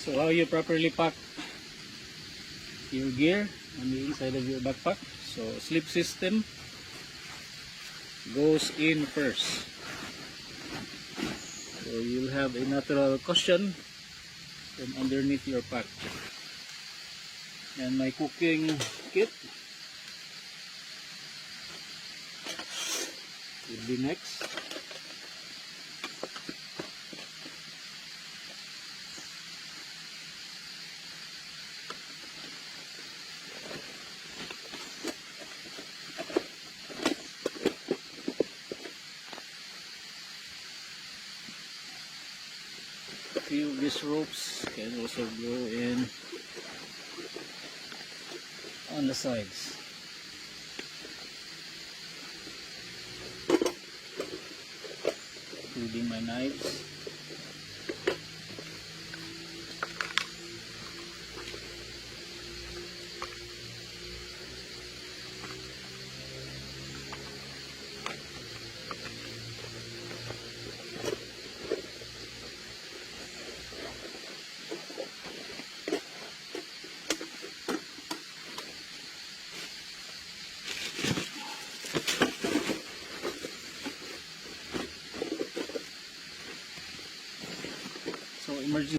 So how you properly pack your gear on the inside of your backpack. So slip system goes in first. So you'll have a natural cushion from underneath your pack. And my cooking kit will be next. Few of these ropes can also go in on the sides. Including my knives. So emergency